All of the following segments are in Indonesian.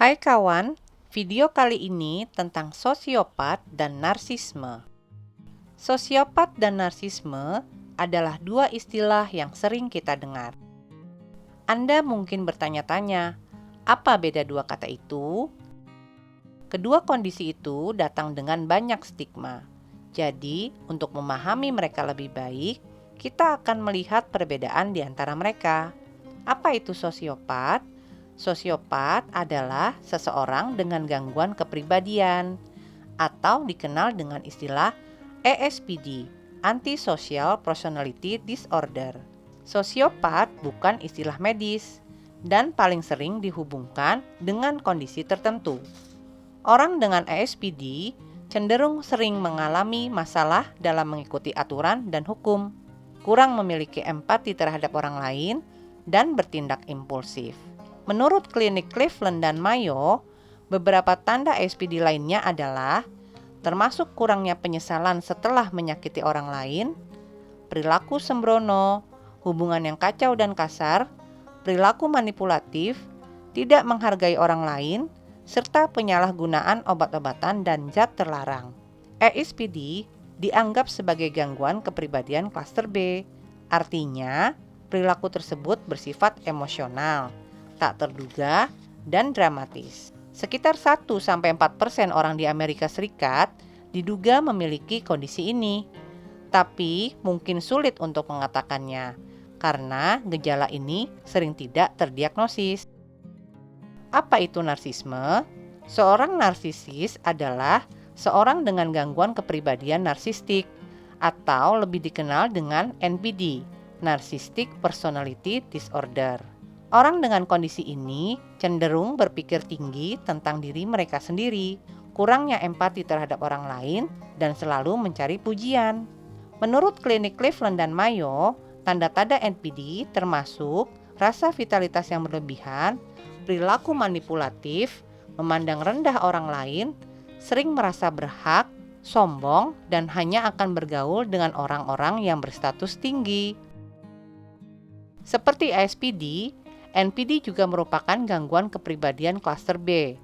Hai kawan, video kali ini tentang sosiopat dan narsisme. Sosiopat dan narsisme adalah dua istilah yang sering kita dengar. Anda mungkin bertanya-tanya, apa beda dua kata itu? Kedua kondisi itu datang dengan banyak stigma. Jadi, untuk memahami mereka lebih baik, kita akan melihat perbedaan di antara mereka. Apa itu sosiopat? Sosiopat adalah seseorang dengan gangguan kepribadian atau dikenal dengan istilah ASPD, Antisocial Personality Disorder. Sosiopat bukan istilah medis dan paling sering dihubungkan dengan kondisi tertentu. Orang dengan ASPD cenderung sering mengalami masalah dalam mengikuti aturan dan hukum, kurang memiliki empati terhadap orang lain, dan bertindak impulsif. Menurut klinik Cleveland dan Mayo, beberapa tanda ASPD lainnya adalah termasuk kurangnya penyesalan setelah menyakiti orang lain, perilaku sembrono, hubungan yang kacau dan kasar, perilaku manipulatif, tidak menghargai orang lain, serta penyalahgunaan obat-obatan dan zat terlarang. ASPD dianggap sebagai gangguan kepribadian klaster B, artinya perilaku tersebut bersifat emosional, tak terduga, dan dramatis. Sekitar 1-4% orang di Amerika Serikat diduga memiliki kondisi ini, tapi mungkin sulit untuk mengatakannya karena gejala ini sering tidak terdiagnosis. Apa itu narsisme? Seorang narsisis adalah seorang dengan gangguan kepribadian narsistik atau lebih dikenal dengan NPD, Narcissistic Personality Disorder. Orang dengan kondisi ini cenderung berpikir tinggi tentang diri mereka sendiri, kurangnya empati terhadap orang lain, dan selalu mencari pujian. Menurut klinik Cleveland dan Mayo, tanda-tanda NPD termasuk rasa vitalitas yang berlebihan, perilaku manipulatif, memandang rendah orang lain, sering merasa berhak, sombong, dan hanya akan bergaul dengan orang-orang yang berstatus tinggi. Seperti ASPD, NPD juga merupakan gangguan kepribadian klaster B,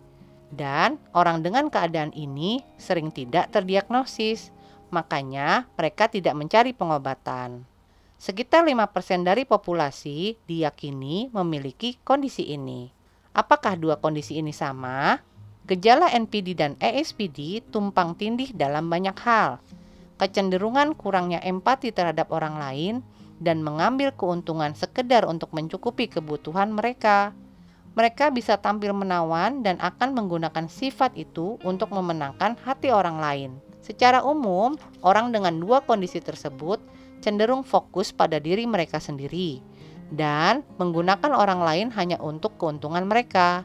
dan orang dengan keadaan ini sering tidak terdiagnosis, makanya mereka tidak mencari pengobatan. Sekitar 5% dari populasi diyakini memiliki kondisi ini. Apakah dua kondisi ini sama? Gejala NPD dan ASPD tumpang tindih dalam banyak hal. Kecenderungan kurangnya empati terhadap orang lain dan mengambil keuntungan sekedar untuk mencukupi kebutuhan mereka. Mereka bisa tampil menawan dan akan menggunakan sifat itu untuk memenangkan hati orang lain. Secara umum, orang dengan dua kondisi tersebut cenderung fokus pada diri mereka sendiri dan menggunakan orang lain hanya untuk keuntungan mereka.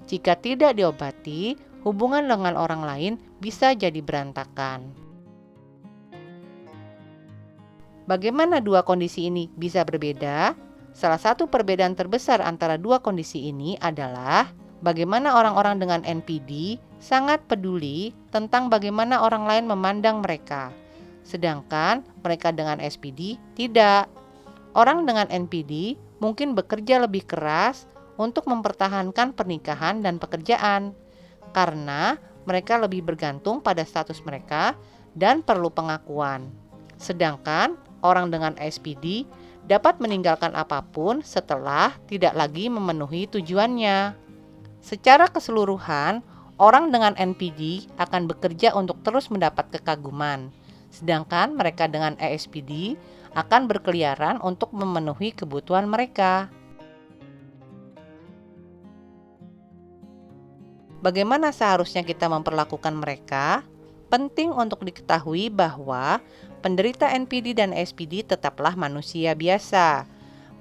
Jika tidak diobati, hubungan dengan orang lain bisa jadi berantakan. Bagaimana dua kondisi ini bisa berbeda? Salah satu perbedaan terbesar antara dua kondisi ini adalah bagaimana orang-orang dengan NPD sangat peduli tentang bagaimana orang lain memandang mereka, sedangkan mereka dengan SPD tidak. Orang dengan NPD mungkin bekerja lebih keras untuk mempertahankan pernikahan dan pekerjaan karena mereka lebih bergantung pada status mereka dan perlu pengakuan. Sedangkan orang dengan SPD dapat meninggalkan apapun setelah tidak lagi memenuhi tujuannya. Secara keseluruhan, orang dengan NPD akan bekerja untuk terus mendapat kekaguman, sedangkan mereka dengan ASPD akan berkeliaran untuk memenuhi kebutuhan mereka. Bagaimana seharusnya kita memperlakukan mereka? Penting untuk diketahui bahwa penderita NPD dan SPD tetaplah manusia biasa.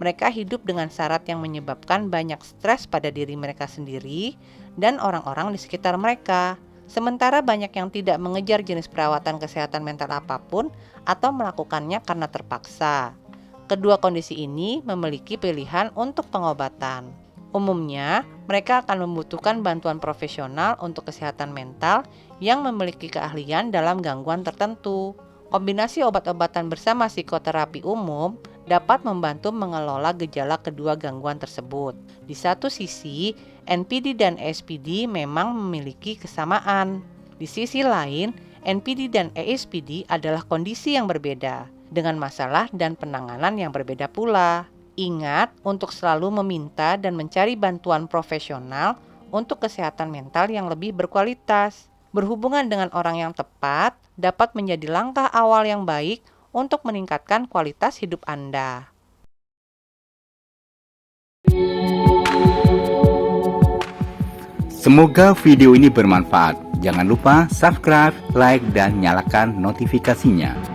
Mereka hidup dengan syarat yang menyebabkan banyak stres pada diri mereka sendiri dan orang-orang di sekitar mereka. Sementara banyak yang tidak mengejar jenis perawatan kesehatan mental apapun atau melakukannya karena terpaksa. Kedua kondisi ini memiliki pilihan untuk pengobatan. Umumnya, mereka akan membutuhkan bantuan profesional untuk kesehatan mental yang memiliki keahlian dalam gangguan tertentu. Kombinasi obat-obatan bersama psikoterapi umum dapat membantu mengelola gejala kedua gangguan tersebut. Di satu sisi, NPD dan ESPD memang memiliki kesamaan. Di sisi lain, NPD dan ESPD adalah kondisi yang berbeda, dengan masalah dan penanganan yang berbeda pula. Ingat untuk selalu meminta dan mencari bantuan profesional untuk kesehatan mental yang lebih berkualitas. Berhubungan dengan orang yang tepat dapat menjadi langkah awal yang baik untuk meningkatkan kualitas hidup Anda. Semoga video ini bermanfaat. Jangan lupa subscribe, like, dan nyalakan notifikasinya.